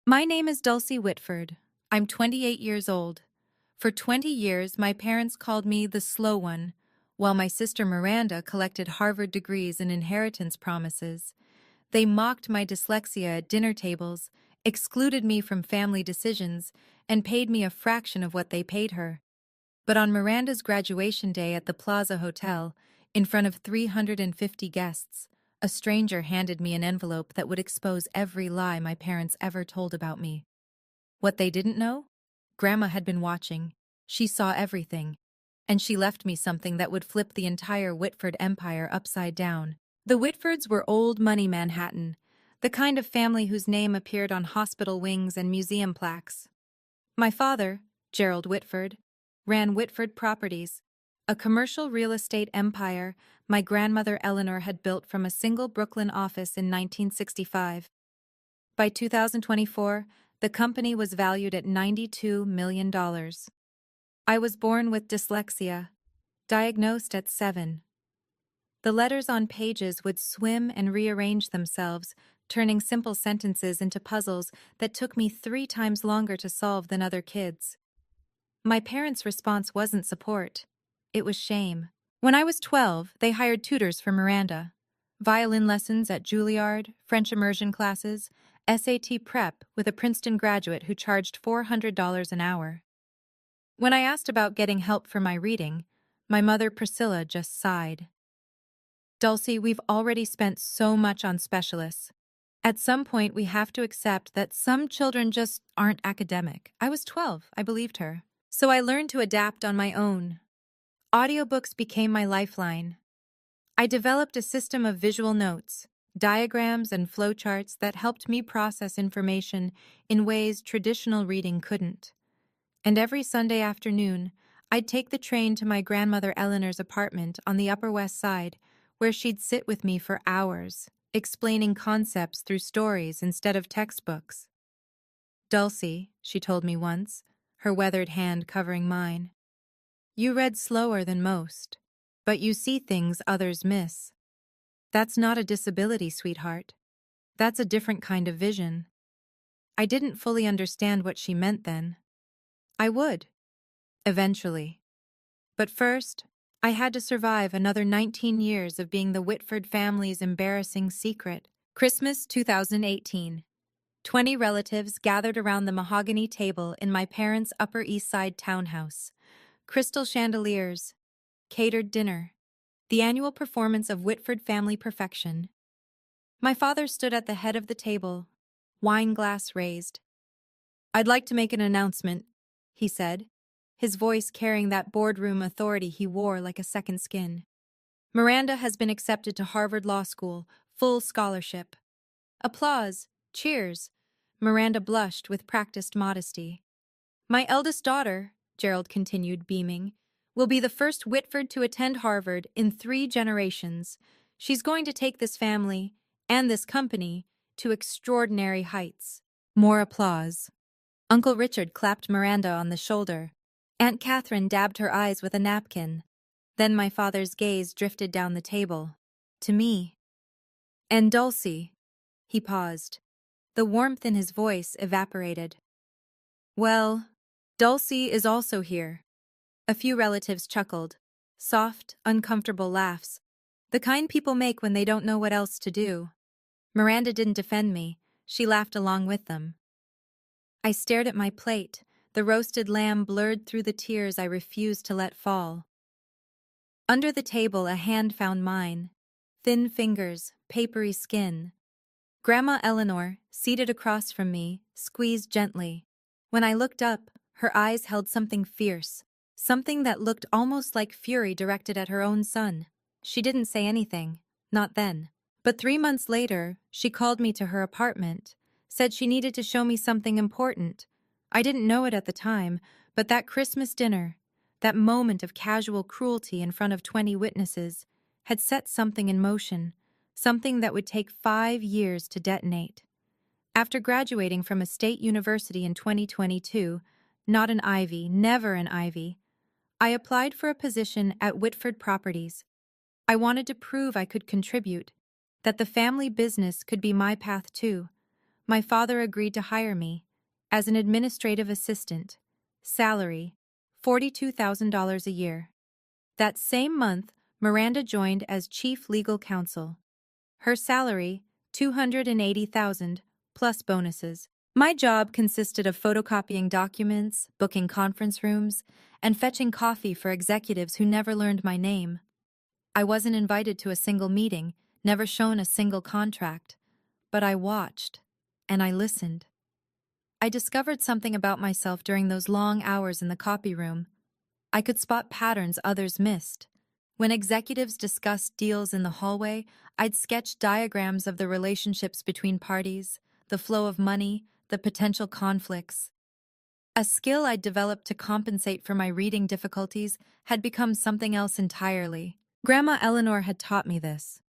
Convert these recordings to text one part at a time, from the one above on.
My name is Dulce Witford. I'm 28 years old. For 20 years, my parents called me the slow one, while my sister Miranda collected Harvard degrees and inheritance promises. They mocked my dyslexia at dinner tables, excluded me from family decisions, and paid me a fraction of what they paid her. But on Miranda's graduation day at the Plaza Hotel, in front of 350 guests, a stranger handed me an envelope that would expose every lie my parents ever told about me. What they didn't know? Grandma had been watching. She saw everything. And she left me something that would flip the entire Witford empire upside down. The Whitfords were old money Manhattan, the kind of family whose name appeared on hospital wings and museum plaques. My father, Gerald Witford, ran Witford Properties, a commercial real estate empire my grandmother Eleanor had built from a single Brooklyn office in 1965. By 2024, the company was valued at $92 million. I was born with dyslexia, diagnosed at 7. The letters on pages would swim and rearrange themselves, turning simple sentences into puzzles that took me 3 times longer to solve than other kids. My parents' response wasn't support. It was shame. When I was 12, they hired tutors for Miranda. Violin lessons at Juilliard, French immersion classes, SAT prep with a Princeton graduate who charged $400 an hour. When I asked about getting help for my reading, my mother Priscilla just sighed. Dulce, we've already spent so much on specialists. At some point, we have to accept that some children just aren't academic. I was 12, I believed her. So I learned to adapt on my own. Audiobooks became my lifeline. I developed a system of visual notes, diagrams, and flowcharts that helped me process information in ways traditional reading couldn't. And every Sunday afternoon, I'd take the train to my grandmother Eleanor's apartment on the Upper West Side, where she'd sit with me for hours, explaining concepts through stories instead of textbooks. Dulce, she told me once, her weathered hand covering mine. You read slower than most, but you see things others miss. That's not a disability, sweetheart. That's a different kind of vision. I didn't fully understand what she meant then. I would, eventually. But first, I had to survive another 19 years of being the Witford family's embarrassing secret. Christmas 2018. 20 relatives gathered around the mahogany table in my parents' Upper East Side townhouse. Crystal chandeliers, catered dinner, the annual performance of Witford family perfection. My father stood at the head of the table, wine glass raised. I'd like to make an announcement, he said, his voice carrying that boardroom authority he wore like a second skin. Miranda has been accepted to Harvard Law School, full scholarship. Applause, cheers. Miranda blushed with practiced modesty. My eldest daughter, Gerald continued, beaming, will be the first Witford to attend Harvard in 3 generations. She's going to take this family and this company to extraordinary heights. More applause. Uncle Richard clapped Miranda on the shoulder. Aunt Catherine dabbed her eyes with a napkin. Then my father's gaze drifted down the table. To me. And Dulce. He paused. The warmth in his voice evaporated. Well, Dulce is also here. A few relatives chuckled. Soft, uncomfortable laughs. The kind people make when they don't know what else to do. Miranda didn't defend me. She laughed along with them. I stared at my plate, the roasted lamb blurred through the tears I refused to let fall. Under the table, a hand found mine. Thin fingers, papery skin. Grandma Eleanor, seated across from me, squeezed gently. When I looked up, her eyes held something fierce, something that looked almost like fury directed at her own son. She didn't say anything, not then. But 3 months later, she called me to her apartment, said she needed to show me something important. I didn't know it at the time, but that Christmas dinner, that moment of casual cruelty in front of 20 witnesses, had set something in motion, something that would take 5 years to detonate. After graduating from a state university in 2022, not an Ivy, never an Ivy, I applied for a position at Witford Properties. I wanted to prove I could contribute, that the family business could be my path too. my father agreed to hire me as an administrative assistant, salary $42,000 a year. That same month, Miranda joined as chief legal counsel. Her salary, $280,000 plus bonuses. My job consisted of photocopying documents, booking conference rooms, and fetching coffee for executives who never learned my name. I wasn't invited to a single meeting, never shown a single contract, but I watched, and I listened. I discovered something about myself during those long hours in the copy room. I could spot patterns others missed. When executives discussed deals in the hallway, I'd sketch diagrams of the relationships between parties, the flow of money, the potential conflicts. A skill I'd developed to compensate for my reading difficulties had become something else entirely. Grandma Eleanor had taught me this.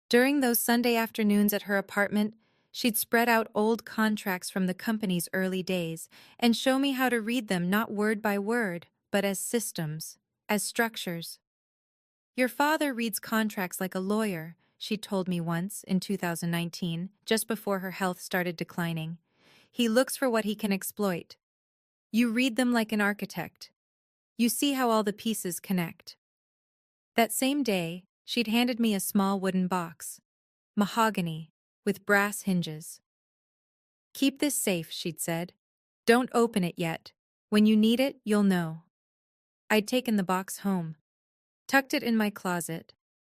During those Sunday afternoons at her apartment, she'd spread out old contracts from the company's early days and show me how to read them not word by word, but as systems, as structures. Your father reads contracts like a lawyer, she told me once in 2019, just before her health started declining. He looks for what he can exploit. You read them like an architect. You see how all the pieces connect. That same day, she'd handed me a small wooden box, mahogany, with brass hinges. Keep this safe, she'd said. Don't open it yet. When you need it, you'll know. I'd taken the box home, tucked it in my closet,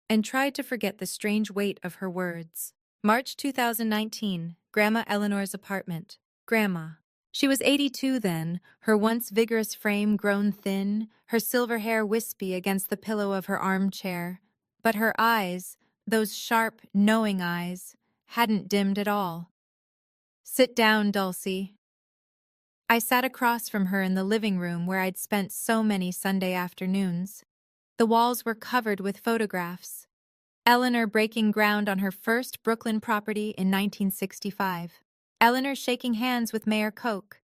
and tried to forget the strange weight of her words. March 2019, Grandma Eleanor's apartment. Grandma. She was 82 then, her once vigorous frame grown thin, her silver hair wispy against the pillow of her armchair. But her eyes, those sharp, knowing eyes, hadn't dimmed at all. Sit down, Dulce. I sat across from her in the living room where I'd spent so many Sunday afternoons. The walls were covered with photographs. Eleanor breaking ground on her first Brooklyn property in 1965. Eleanor shaking hands with Mayor Koch.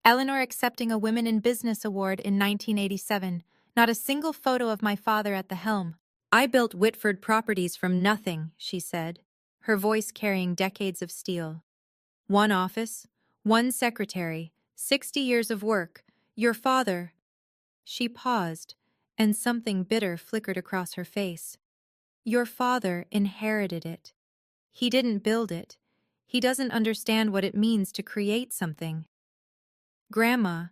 Eleanor accepting a Women in Business Award in 1987. Not a single photo of my father at the helm. I built Witford Properties from nothing, she said, her voice carrying decades of steel. One office, one secretary, 60 years of work. Your father. She paused, and something bitter flickered across her face. Your father inherited it. He didn't build it. He doesn't understand what it means to create something. Grandma,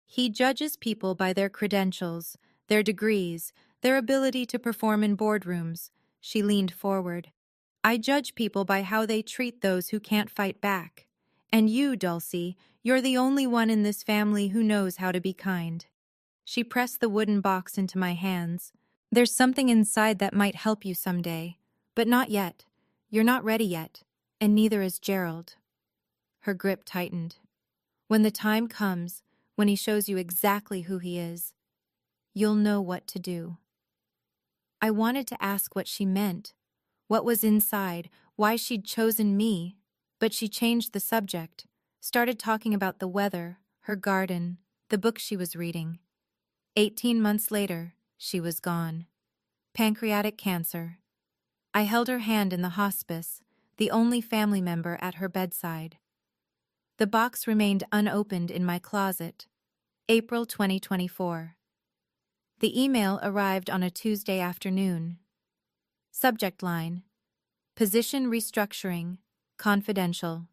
he judges people by their credentials, their degrees, their ability to perform in boardrooms. She leaned forward. I judge people by how they treat those who can't fight back. And you, Dulce, you're the only one in this family who knows how to be kind. She pressed the wooden box into my hands. There's something inside that might help you someday, but not yet. You're not ready yet, and neither is Gerald. Her grip tightened. When the time comes, when he shows you exactly who he is, you'll know what to do. I wanted to ask what she meant, what was inside, why she'd chosen me, but she changed the subject, started talking about the weather, her garden, the book she was reading. 18 months later, she was gone. Pancreatic cancer. I held her hand in the hospice, the only family member at her bedside. The box remained unopened in my closet. April 2024. The email arrived on a Tuesday afternoon. Subject line: Position restructuring, confidential.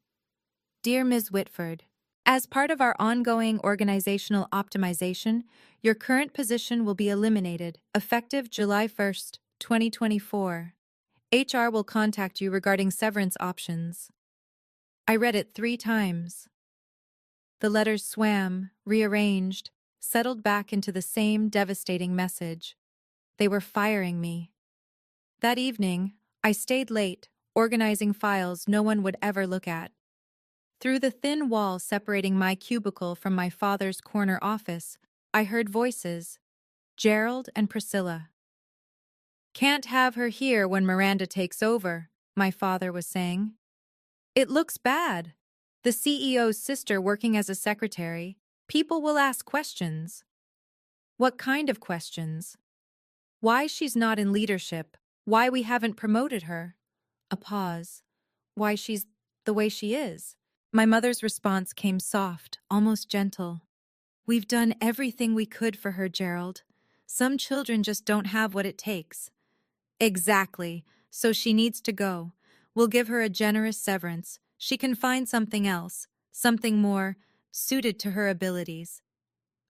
Dear Ms. Witford, as part of our ongoing organizational optimization, your current position will be eliminated, effective July 1st, 2024. HR will contact you regarding severance options. I read it 3 times. The letters swam, rearranged, settled back into the same devastating message. They were firing me. That evening, I stayed late, organizing files no one would ever look at. Through the thin wall separating my cubicle from my father's corner office, I heard voices, Gerald and Priscilla. Can't have her here when Miranda takes over, my father was saying. It looks bad. The CEO's sister working as a secretary. People will ask questions. What kind of questions? Why she's not in leadership, why we haven't promoted her. A pause. Why she's the way she is. My mother's response came soft, almost gentle. "We've done everything we could for her, Gerald. Some children just don't have what it takes." "Exactly. So she needs to go. We'll give her a generous severance. She can find something else, something more suited to her abilities."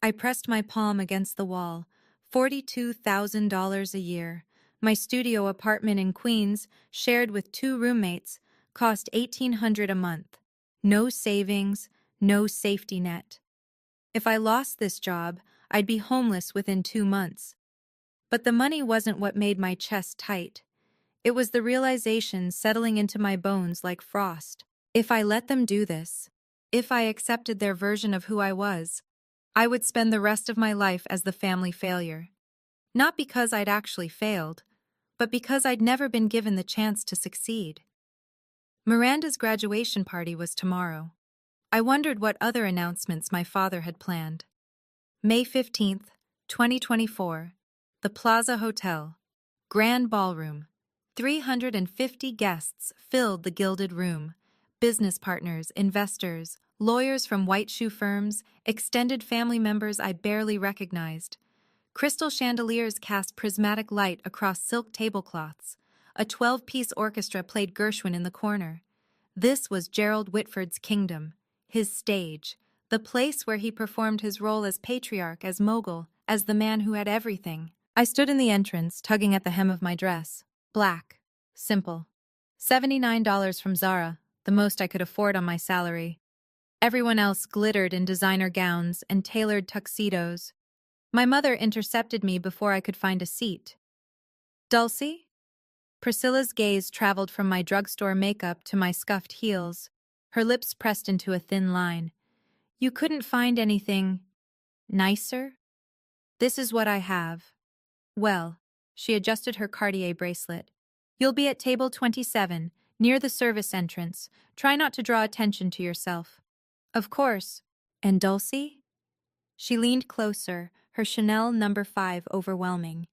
I pressed my palm against the wall. $42,000 a year. My studio apartment in Queens, shared with 2 roommates, cost $1,800 a month. No savings, no safety net. If I lost this job, I'd be homeless within 2 months. But the money wasn't what made my chest tight. It was the realization settling into my bones like frost. If I let them do this, if I accepted their version of who I was, I would spend the rest of my life as the family failure. Not because I'd actually failed, but because I'd never been given the chance to succeed. Miranda's graduation party was tomorrow. I wondered what other announcements my father had planned. May 15th, 2024. The Plaza Hotel. Grand Ballroom. 350 guests filled the gilded room. Business partners, investors, lawyers from white shoe firms, extended family members I barely recognized. Crystal chandeliers cast prismatic light across silk tablecloths. A 12-piece orchestra played Gershwin in the corner. This was Gerald Whitford's kingdom, his stage, the place where he performed his role as patriarch, as mogul, as the man who had everything. I stood in the entrance, tugging at the hem of my dress. Black. Simple. $79 from Zara, the most I could afford on my salary. Everyone else glittered in designer gowns and tailored tuxedos. My mother intercepted me before I could find a seat. "Dulce?" Priscilla's gaze traveled from my drugstore makeup to my scuffed heels, her lips pressed into a thin line. "You couldn't find anything nicer? This is what I have." "Well," she adjusted her Cartier bracelet. "You'll be at table 27, near the service entrance. Try not to draw attention to yourself." "Of course." "And Dulce?" She leaned closer, her Chanel No. 5 overwhelming.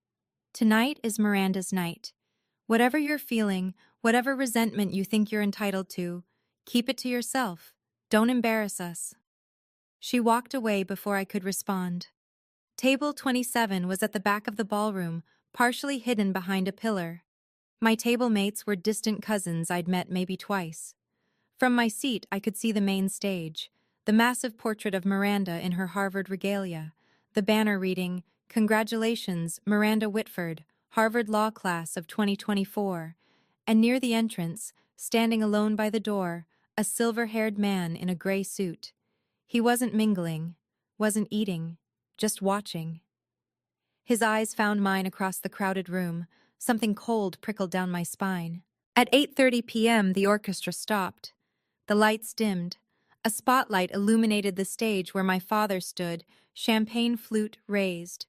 "Tonight is Miranda's night. Whatever you're feeling, whatever resentment you think you're entitled to, keep it to yourself. Don't embarrass us." She walked away before I could respond. Table 27 was at the back of the ballroom, partially hidden behind a pillar. My table mates were distant cousins I'd met maybe twice. From my seat, I could see the main stage, the massive portrait of Miranda in her Harvard regalia, the banner reading, "Congratulations, Miranda Whitford, Harvard Law Class of 2024, and near the entrance, standing alone by the door, a silver-haired man in a gray suit. He wasn't mingling, wasn't eating, just watching. His eyes found mine across the crowded room. Something cold prickled down my spine. At 8:30 p.m., the orchestra stopped. The lights dimmed. A spotlight illuminated the stage where my father stood, champagne flute raised.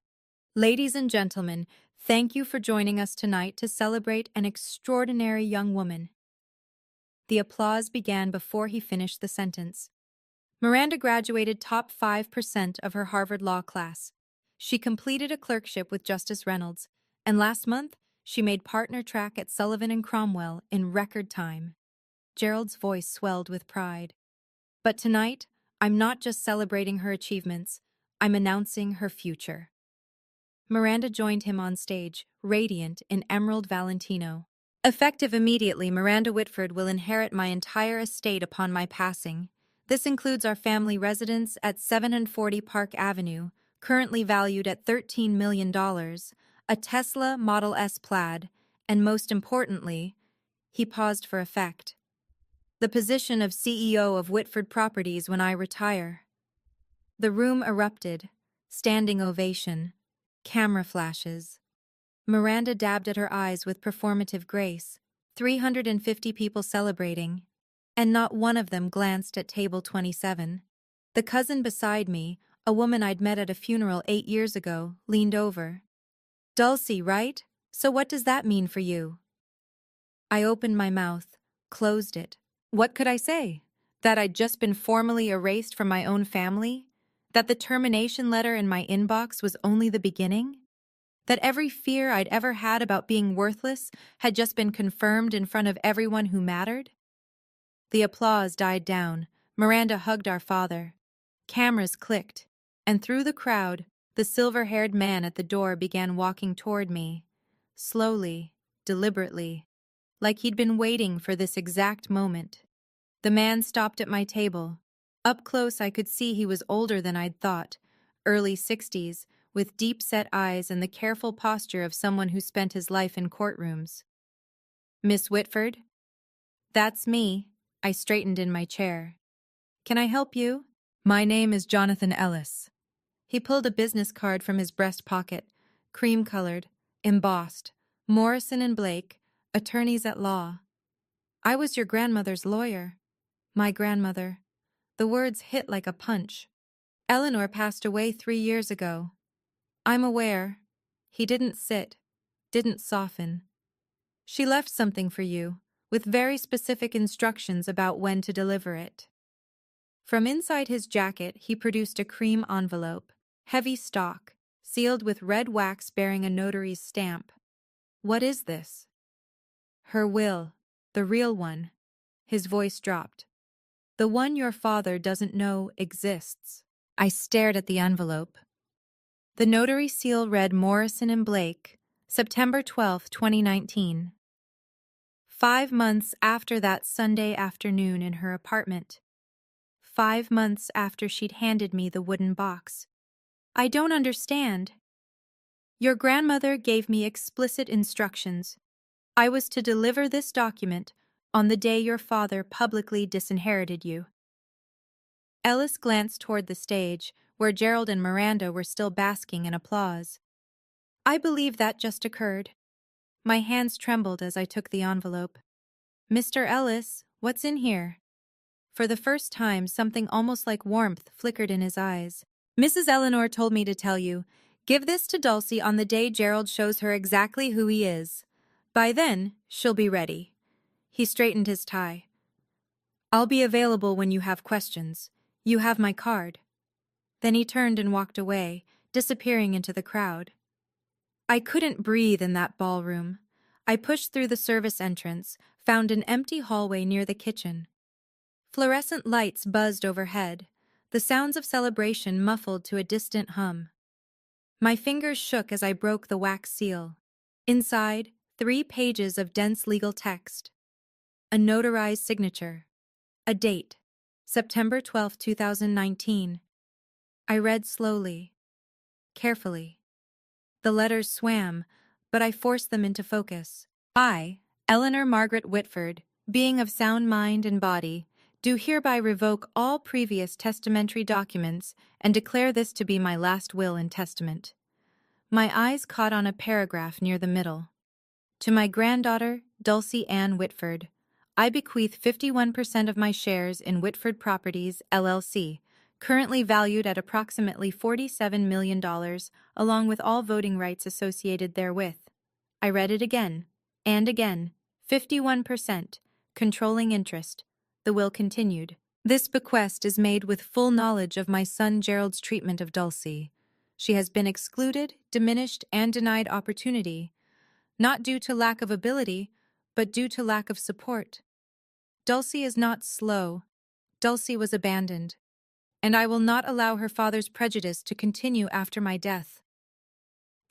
"Ladies and gentlemen, thank you for joining us tonight to celebrate an extraordinary young woman." The applause began before he finished the sentence. Miranda graduated top 5% of her Harvard Law class. She completed a clerkship with Justice Reynolds, and last month, she made partner track at Sullivan & Cromwell in record time. Gerald's voice swelled with pride. "But tonight, I'm not just celebrating her achievements, I'm announcing her future." Miranda joined him on stage, radiant in emerald Valentino. "Effective immediately, Miranda Whitford will inherit my entire estate upon my passing. This includes our family residence at 740 Park Avenue, currently valued at $13 million, a Tesla Model S Plaid, and most importantly," he paused for effect, "the position of CEO of Witford Properties when I retire." The room erupted. Standing ovation. Camera flashes. Miranda dabbed at her eyes with performative grace. 350 people celebrating. And not one of them glanced at table 27. The cousin beside me, a woman I'd met at a funeral 8 years ago, leaned over. "Dulce, right? So what does that mean for you?" I opened my mouth, closed it. What could I say? That I'd just been formally erased from my own family? That the termination letter in my inbox was only the beginning? That every fear I'd ever had about being worthless had just been confirmed in front of everyone who mattered? The applause died down, Miranda hugged our father. Cameras clicked, and through the crowd, the silver-haired man at the door began walking toward me, slowly, deliberately, like he'd been waiting for this exact moment. The man stopped at my table. Up close, I could see he was older than I'd thought, early 60s, with deep-set eyes and the careful posture of someone who spent his life in courtrooms. "Miss Whitford?" "That's me." I straightened in my chair. "Can I help you?" "My name is Jonathan Ellis." He pulled a business card from his breast pocket, cream-colored, embossed. "Morrison and Blake, attorneys at law." "I was your grandmother's lawyer." "My grandmother." The words hit like a punch. "Eleanor passed away 3 years ago." "I'm aware." He didn't sit, didn't soften. "She left something for you, with very specific instructions about when to deliver it." From inside his jacket, he produced a cream envelope, heavy stock, sealed with red wax bearing a notary's stamp. "What is this?" "Her will, the real one." His voice dropped. "The one your father doesn't know exists." I stared at the envelope. The notary seal read Morrison and Blake, September 12, 2019. 5 months after that Sunday afternoon in her apartment. 5 months after she'd handed me the wooden box. "I don't understand." "Your grandmother gave me explicit instructions. I was to deliver this document on the day your father publicly disinherited you." Ellis glanced toward the stage, where Gerald and Miranda were still basking in applause. "I believe that just occurred." My hands trembled as I took the envelope. "Mr. Ellis, what's in here?" For the first time, something almost like warmth flickered in his eyes. "Mrs. Eleanor told me to tell you, give this to Dulce on the day Gerald shows her exactly who he is. By then, she'll be ready." He straightened his tie. "I'll be available when you have questions. You have my card." Then he turned and walked away, disappearing into the crowd. I couldn't breathe in that ballroom. I pushed through the service entrance, found an empty hallway near the kitchen. Fluorescent lights buzzed overhead, the sounds of celebration muffled to a distant hum. My fingers shook as I broke the wax seal. Inside, 3 pages of dense legal text. A notarized signature. A date, September 12, 2019. I read slowly, carefully. The letters swam, but I forced them into focus. "I, Eleanor Margaret Whitford, being of sound mind and body, do hereby revoke all previous testamentary documents and declare this to be my last will and testament." My eyes caught on a paragraph near the middle. "To my granddaughter, Dulce Ann Whitford, I bequeath 51% of my shares in Witford Properties, LLC, currently valued at approximately $47 million, along with all voting rights associated therewith." I read it again, and again. 51%, controlling interest. The will continued. "This bequest is made with full knowledge of my son Gerald's treatment of Dulce. She has been excluded, diminished, and denied opportunity, not due to lack of ability, but due to lack of support. Dulce is not slow. Dulce was abandoned, and I will not allow her father's prejudice to continue after my death."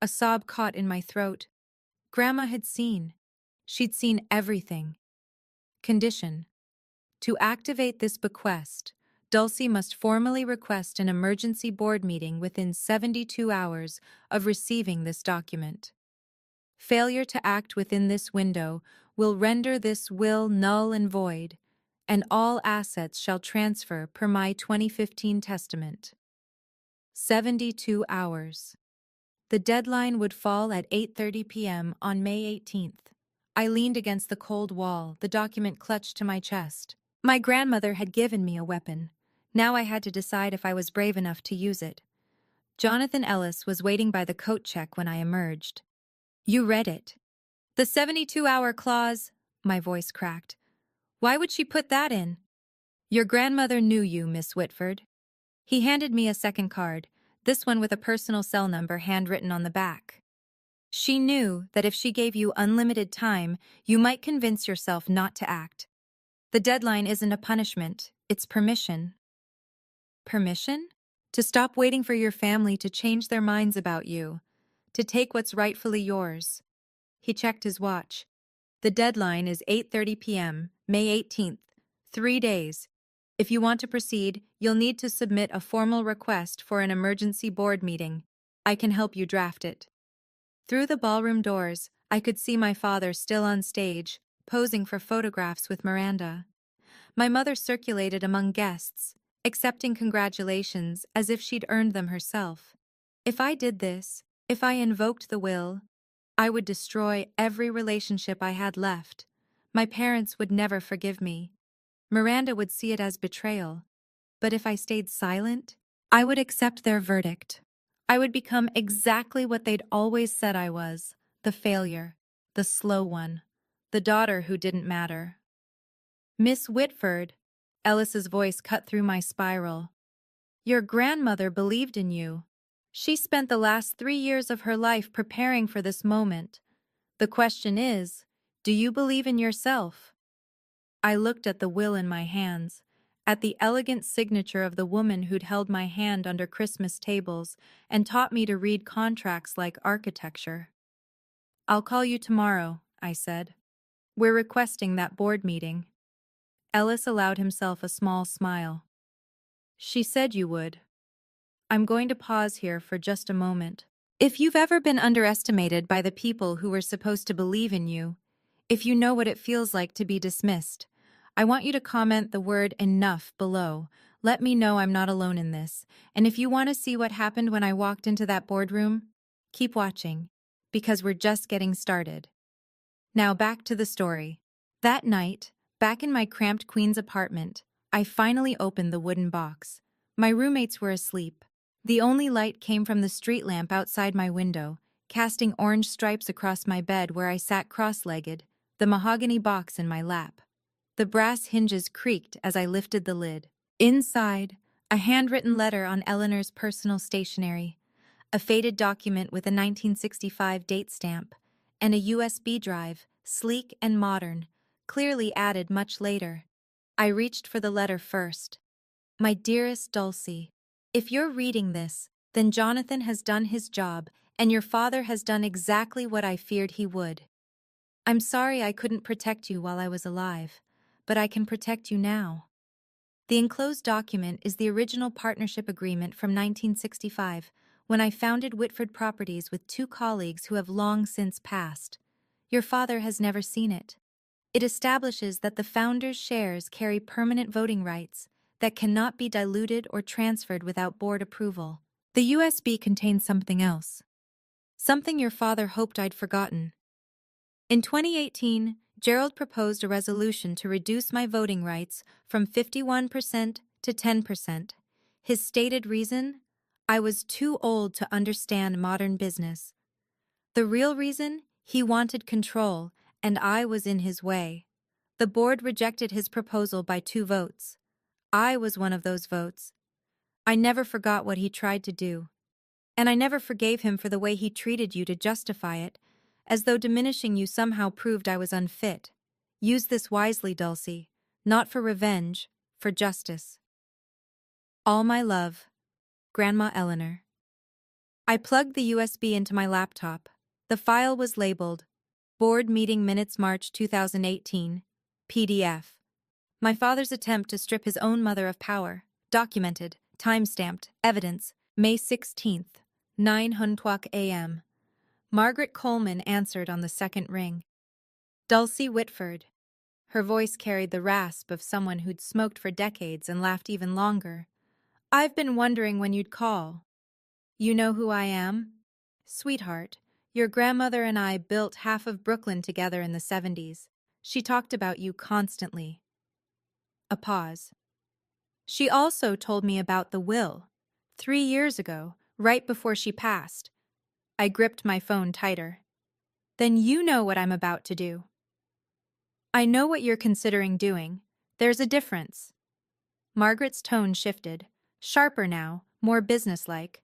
A sob caught in my throat. Grandma had seen. She'd seen everything. Condition: to activate this bequest, Dulce must formally request an emergency board meeting within 72 hours of receiving this document. Failure to act within this window will render this will null and void, and all assets shall transfer per my 2015 testament. 72 hours. The deadline would fall at 8:30 p.m. on May 18th. I leaned against the cold wall, the document clutched to my chest. My grandmother had given me a weapon. Now I had to decide if I was brave enough to use it. Jonathan Ellis was waiting by the coat check when I emerged. "You read it." "The 72-hour clause," my voice cracked. "Why would she put that in?" "Your grandmother knew you, Miss Whitford." He handed me a second card, this one with a personal cell number handwritten on the back. "She knew that if she gave you unlimited time, you might convince yourself not to act. The deadline isn't a punishment, it's permission. Permission? To stop waiting for your family to change their minds about you, to take what's rightfully yours. He checked his watch. The deadline is 8:30 p.m., May 18th. 3 days. If you want to proceed, you'll need to submit a formal request for an emergency board meeting. I can help you draft it. Through the ballroom doors, I could see my father still on stage, posing for photographs with Miranda. My mother circulated among guests, accepting congratulations as if she'd earned them herself. If I did this, if I invoked the will, I would destroy every relationship I had left. My parents would never forgive me. Miranda would see it as betrayal. But if I stayed silent, I would accept their verdict. I would become exactly what they'd always said I was, the failure, the slow one, the daughter who didn't matter. Miss Whitford, Ellis's voice cut through my spiral. Your grandmother believed in you. She spent the last 3 years of her life preparing for this moment. The question is, do you believe in yourself? I looked at the will in my hands, at the elegant signature of the woman who'd held my hand under Christmas tables and taught me to read contracts like architecture. I'll call you tomorrow, I said. We're requesting that board meeting. Ellis allowed himself a small smile. She said you would. I'm going to pause here for just a moment. If you've ever been underestimated by the people who were supposed to believe in you, if you know what it feels like to be dismissed, I want you to comment the word enough below. Let me know I'm not alone in this. And if you want to see what happened when I walked into that boardroom, keep watching, because we're just getting started. Now back to the story. That night, back in my cramped Queens apartment, I finally opened the wooden box. My roommates were asleep. The only light came from the street lamp outside my window, casting orange stripes across my bed where I sat cross-legged, the mahogany box in my lap. The brass hinges creaked as I lifted the lid. Inside, a handwritten letter on Eleanor's personal stationery, a faded document with a 1965 date stamp, and a USB drive, sleek and modern, clearly added much later. I reached for the letter first. My dearest Dulce, if you're reading this, then Jonathan has done his job, and your father has done exactly what I feared he would. I'm sorry I couldn't protect you while I was alive, but I can protect you now. The enclosed document is the original partnership agreement from 1965, when I founded Witford Properties with 2 colleagues who have long since passed. Your father has never seen it. It establishes that the founder's shares carry permanent voting rights that cannot be diluted or transferred without board approval. The USB contains something else. Something your father hoped I'd forgotten. In 2018, Gerald proposed a resolution to reduce my voting rights from 51% to 10%. His stated reason? I was too old to understand modern business. The real reason? He wanted control, and I was in his way. The board rejected his proposal by 2 votes. I was one of those votes. I never forgot what he tried to do. And I never forgave him for the way he treated you to justify it, as though diminishing you somehow proved I was unfit. Use this wisely, Dulce. Not for revenge, for justice. All my love, Grandma Eleanor. I plugged the USB into my laptop. The file was labeled, Board Meeting Minutes March 2018, PDF. My father's attempt to strip his own mother of power. Documented, time-stamped, evidence, May 16th, 9:00 a.m. Margaret Coleman answered on the second ring. Dulce Witford. Her voice carried the rasp of someone who'd smoked for decades and laughed even longer. I've been wondering when you'd call. You know who I am? Sweetheart, your grandmother and I built half of Brooklyn together in the 70s. She talked about you constantly. A pause. She also told me about the will. 3 years ago, right before she passed. I gripped my phone tighter. Then you know what I'm about to do. I know what you're considering doing. There's a difference. Margaret's tone shifted, sharper now, more businesslike.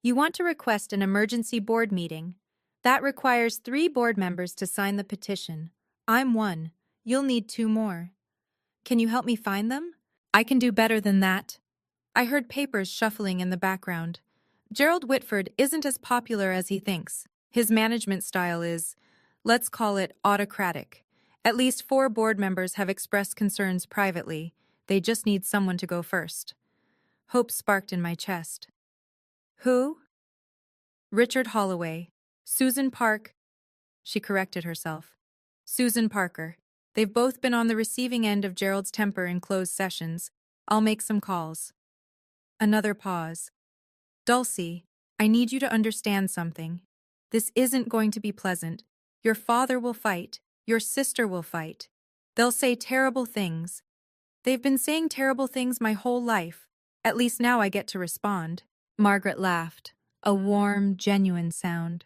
You want to request an emergency board meeting. That requires 3 board members to sign the petition. I'm one. You'll need 2 more. Can you help me find them? I can do better than that. I heard papers shuffling in the background. Gerald Whitford isn't as popular as he thinks. His management style is, let's call it autocratic. At least 4 board members have expressed concerns privately. They just need someone to go first. Hope sparked in my chest. Who? Richard Holloway. Susan Park. She corrected herself. Susan Parker. They've both been on the receiving end of Gerald's temper in closed sessions. I'll make some calls. Another pause. Dulce, I need you to understand something. This isn't going to be pleasant. Your father will fight. Your sister will fight. They'll say terrible things. They've been saying terrible things my whole life. At least now I get to respond. Margaret laughed, a warm, genuine sound.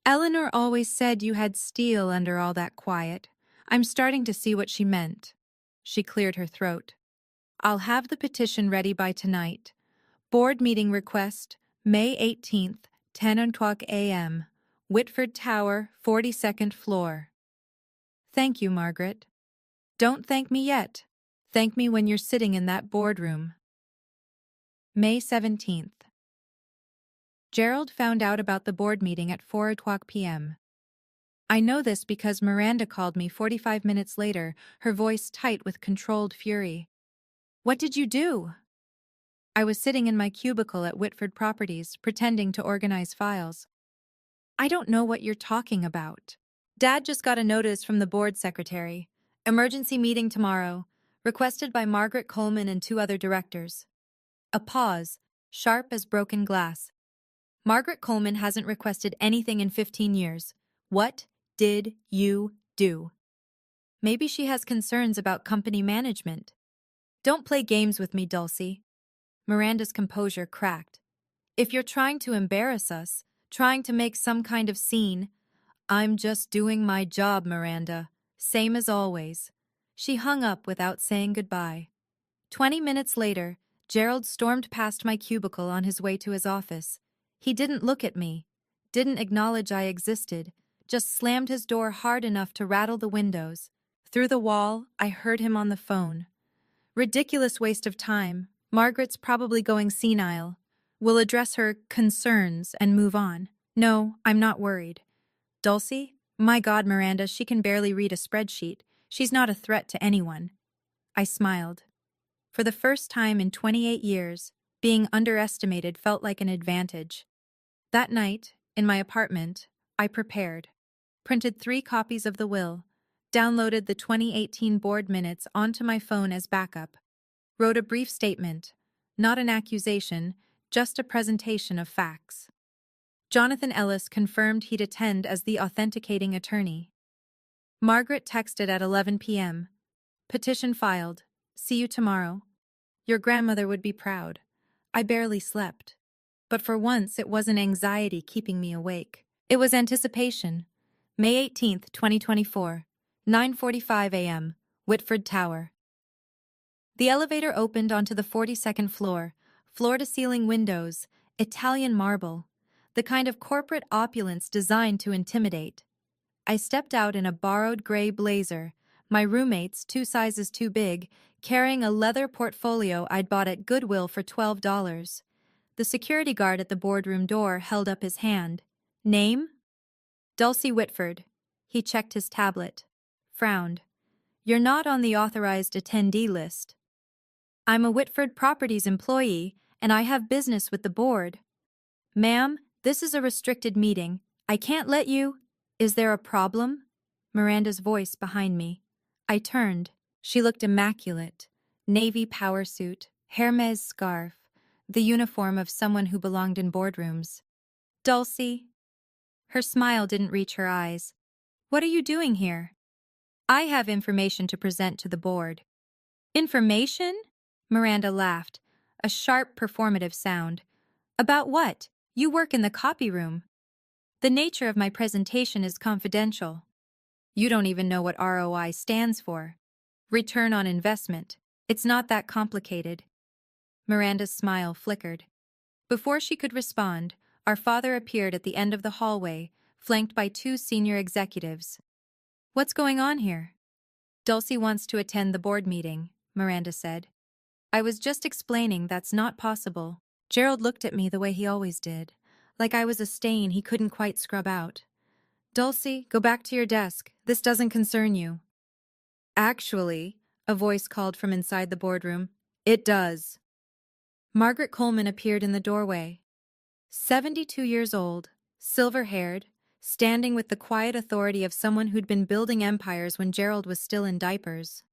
Eleanor always said you had steel under all that quiet. I'm starting to see what she meant. She cleared her throat. I'll have the petition ready by tonight. Board meeting request, May 18th, 10:00 a.m. Witford Tower, 42nd floor. Thank you, Margaret. Don't thank me yet. Thank me when you're sitting in that boardroom. May 17th. Gerald found out about the board meeting at 4:00 p.m. I know this because Miranda called me 45 minutes later, her voice tight with controlled fury. What did you do? I was sitting in my cubicle at Witford Properties, pretending to organize files. I don't know what you're talking about. Dad just got a notice from the board secretary. Emergency meeting tomorrow, requested by Margaret, Coleman, and 2 other directors. A pause, sharp as broken glass. Margaret Coleman hasn't requested anything in 15 years. What did you do? Maybe she has concerns about company management. Don't play games with me, Dulce. Miranda's composure cracked. If you're trying to embarrass us, trying to make some kind of scene, I'm just doing my job, Miranda. Same as always. She hung up without saying goodbye. 20 minutes later, Gerald stormed past my cubicle on his way to his office. He didn't look at me, didn't acknowledge I existed, just slammed his door hard enough to rattle the windows. Through the wall, I heard him on the phone. Ridiculous waste of time. Margaret's probably going senile. We'll address her concerns and move on. No, I'm not worried. Dulce? My God, Miranda, she can barely read a spreadsheet. She's not a threat to anyone. I smiled. For the first time in 28 years, being underestimated felt like an advantage. That night, in my apartment, I prepared. Printed 3 copies of the will. Downloaded the 2018 board minutes onto my phone as backup. Wrote a brief statement. Not an accusation, just a presentation of facts. Jonathan Ellis confirmed he'd attend as the authenticating attorney. Margaret texted at 11 p.m. Petition filed. See you tomorrow. Your grandmother would be proud. I barely slept. But for once, it wasn't anxiety keeping me awake. It was anticipation. May 18th, 2024, 9:45 a.m., Whitford Tower. The elevator opened onto the 42nd floor, floor-to-ceiling windows, Italian marble, the kind of corporate opulence designed to intimidate. I stepped out in a borrowed gray blazer, my roommates 2 sizes too big, carrying a leather portfolio I'd bought at Goodwill for $12. The security guard at the boardroom door held up his hand. Name? Dulce Witford. He checked his tablet. Frowned. You're not on the authorized attendee list. I'm a Witford Properties employee, and I have business with the board. Ma'am, this is a restricted meeting. I can't let you. Is there a problem? Miranda's voice behind me. I turned. She looked immaculate. Navy power suit, Hermes scarf, the uniform of someone who belonged in boardrooms. Dulce. Her smile didn't reach her eyes. What are you doing here? I have information to present to the board. Information? Miranda laughed, a sharp performative sound. About what? You work in the copy room. The nature of my presentation is confidential. You don't even know what ROI stands for. Return on investment. It's not that complicated. Miranda's smile flickered. Before she could respond, our father appeared at the end of the hallway, flanked by 2 senior executives. What's going on here? Dulce wants to attend the board meeting, Miranda said. I was just explaining that's not possible. Gerald looked at me the way he always did, like I was a stain he couldn't quite scrub out. Dulce, go back to your desk. This doesn't concern you. Actually, a voice called from inside the boardroom, it does. Margaret Coleman appeared in the doorway. 72 years old, silver-haired, standing with the quiet authority of someone who'd been building empires when Gerald was still in diapers.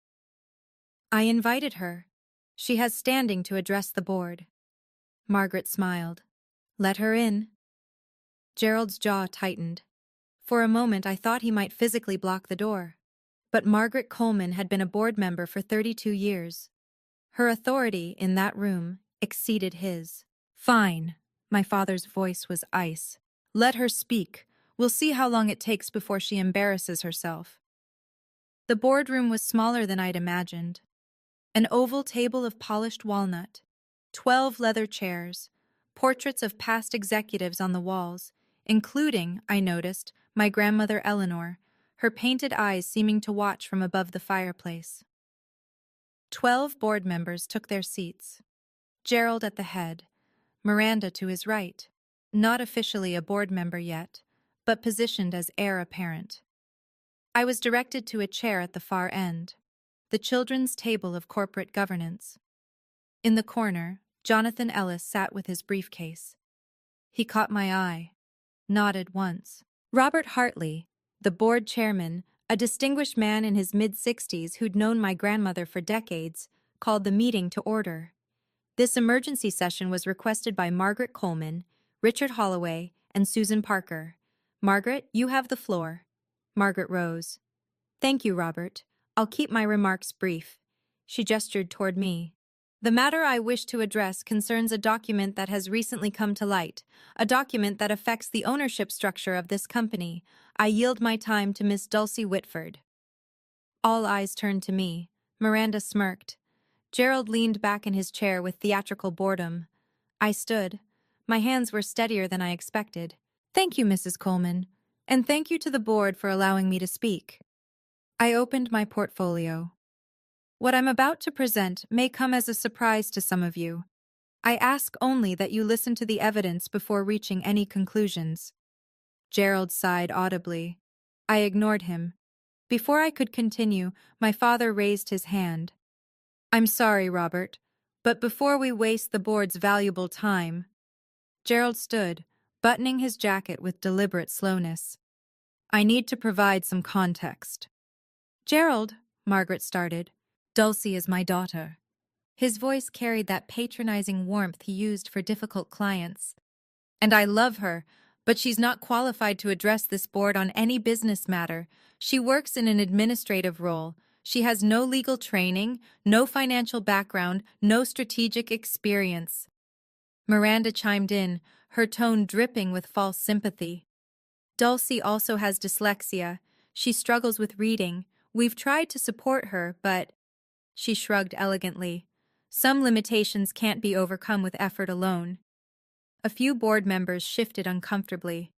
I invited her. She has standing to address the board. Margaret smiled. Let her in. Gerald's jaw tightened. For a moment I thought he might physically block the door. But Margaret Coleman had been a board member for 32 years. Her authority in that room exceeded his. Fine. My father's voice was ice. Let her speak. We'll see how long it takes before she embarrasses herself. The boardroom was smaller than I'd imagined. An oval table of polished walnut, 12 leather chairs, portraits of past executives on the walls, including, I noticed, my grandmother Eleanor, her painted eyes seeming to watch from above the fireplace. 12 board members took their seats. Gerald at the head, Miranda to his right, not officially a board member yet, but positioned as heir apparent. I was directed to a chair at the far end, the children's table of corporate governance. In the corner, Jonathan Ellis sat with his briefcase. He caught my eye, nodded once. Robert Hartley, the board chairman, a distinguished man in his mid-60s who'd known my grandmother for decades, called the meeting to order. This emergency session was requested by Margaret Coleman, Richard Holloway, and Susan Parker. Margaret, you have the floor. Margaret rose. Thank you, Robert. I'll keep my remarks brief. She gestured toward me. The matter I wish to address concerns a document that has recently come to light, a document that affects the ownership structure of this company. I yield my time to Miss Dulce Witford. All eyes turned to me. Miranda smirked. Gerald leaned back in his chair with theatrical boredom. I stood. My hands were steadier than I expected. Thank you, Mrs. Coleman, and thank you to the board for allowing me to speak. I opened my portfolio. What I'm about to present may come as a surprise to some of you. I ask only that you listen to the evidence before reaching any conclusions. Gerald sighed audibly. I ignored him. Before I could continue, my father raised his hand. I'm sorry, Robert, but before we waste the board's valuable time. Gerald stood, buttoning his jacket with deliberate slowness. I need to provide some context. Gerald, Margaret started. Dulce is my daughter. His voice carried that patronizing warmth he used for difficult clients. And I love her, but she's not qualified to address this board on any business matter. She works in an administrative role. She has no legal training, no financial background, no strategic experience. Miranda chimed in, her tone dripping with false sympathy. Dulce also has dyslexia. She struggles with reading. We've tried to support her, but... She shrugged elegantly. Some limitations can't be overcome with effort alone. A few board members shifted uncomfortably.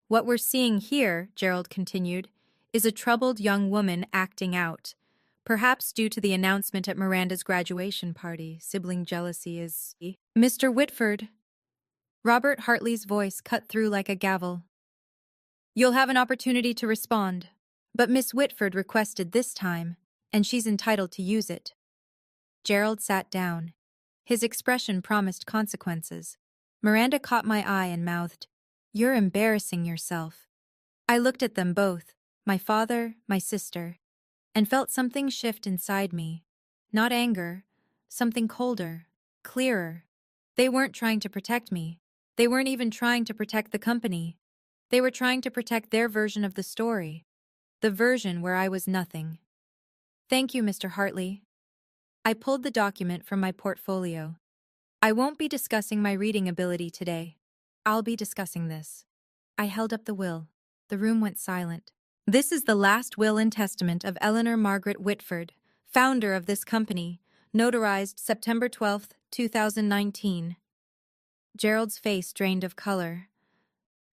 What we're seeing here, Gerald continued, is a troubled young woman acting out. Perhaps due to the announcement at Miranda's graduation party, sibling jealousy is... Mr. Whitford. Robert Hartley's voice cut through like a gavel. You'll have an opportunity to respond, but Miss Whitford requested this time, and she's entitled to use it. Gerald sat down. His expression promised consequences. Miranda caught my eye and mouthed, You're embarrassing yourself. I looked at them both, my father, my sister, and felt something shift inside me. Not anger, something colder, clearer. They weren't trying to protect me. They weren't even trying to protect the company. They were trying to protect their version of the story, the version where I was nothing. Thank you, Mr. Hartley. I pulled the document from my portfolio. I won't be discussing my reading ability today. I'll be discussing this. I held up the will. The room went silent. This is the last will and testament of Eleanor Margaret Whitford, founder of this company, notarized September 12, 2019. Gerald's face drained of color.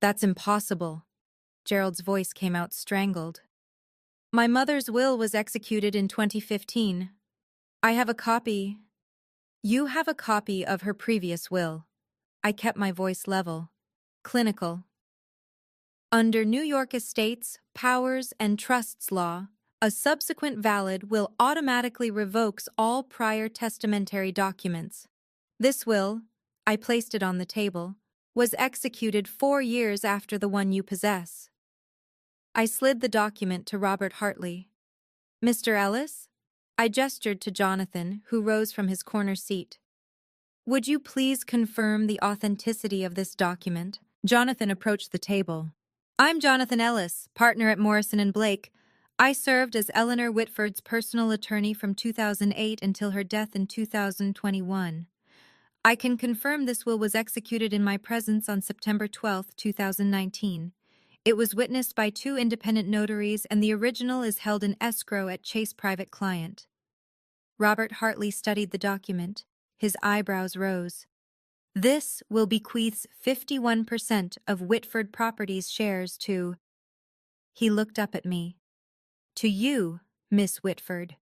That's impossible. Gerald's voice came out strangled. My mother's will was executed in 2015. I have a copy. You have a copy of her previous will. I kept my voice level. Clinical. Under New York Estates, Powers, and Trusts law, a subsequent valid will automatically revokes all prior testamentary documents. This will, I placed it on the table, was executed 4 years after the one you possess. I slid the document to Robert Hartley. Mr. Ellis? I gestured to Jonathan, who rose from his corner seat. Would you please confirm the authenticity of this document? Jonathan approached the table. I'm Jonathan Ellis, partner at Morrison & Blake. I served as Eleanor Whitford's personal attorney from 2008 until her death in 2021. I can confirm this will was executed in my presence on September 12, 2019. It was witnessed by 2 independent notaries, and the original is held in escrow at Chase Private Client. Robert Hartley studied the document. His eyebrows rose. This will bequeaths 51% of Witford Properties shares to... He looked up at me. To you, Miss Whitford.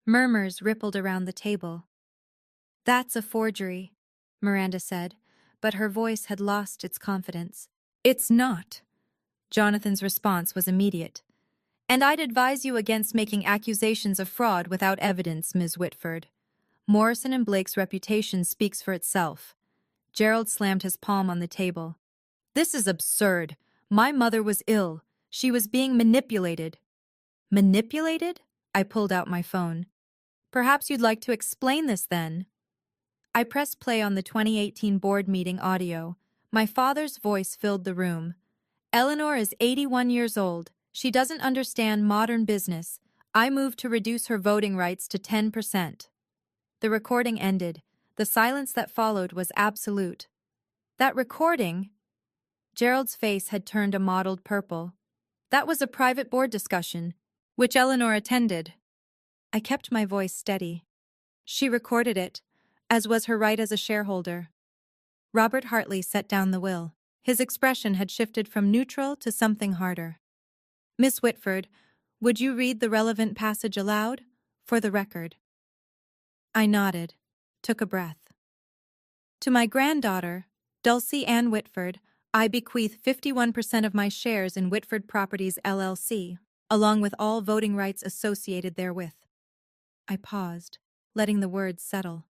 Murmurs rippled around the table. That's a forgery, Miranda said, but her voice had lost its confidence. It's not. Jonathan's response was immediate. And I'd advise you against making accusations of fraud without evidence, Ms. Whitford. Morrison & Blake's reputation speaks for itself. Gerald slammed his palm on the table. This is absurd. My mother was ill. She was being manipulated. Manipulated? I pulled out my phone. Perhaps you'd like to explain this then. I pressed play on the 2018 board meeting audio. My father's voice filled the room. Eleanor is 81 years old. She doesn't understand modern business. I moved to reduce her voting rights to 10%. The recording ended. The silence that followed was absolute. That recording? Gerald's face had turned a mottled purple. That was a private board discussion, which Eleanor attended. I kept my voice steady. She recorded it, as was her right as a shareholder. Robert Hartley set down the will. His expression had shifted from neutral to something harder. Miss Whitford, would you read the relevant passage aloud? For the record. I nodded, took a breath. To my granddaughter, Dulce Ann Witford, I bequeath 51% of my shares in Witford Properties, LLC, along with all voting rights associated therewith. I paused, letting the words settle.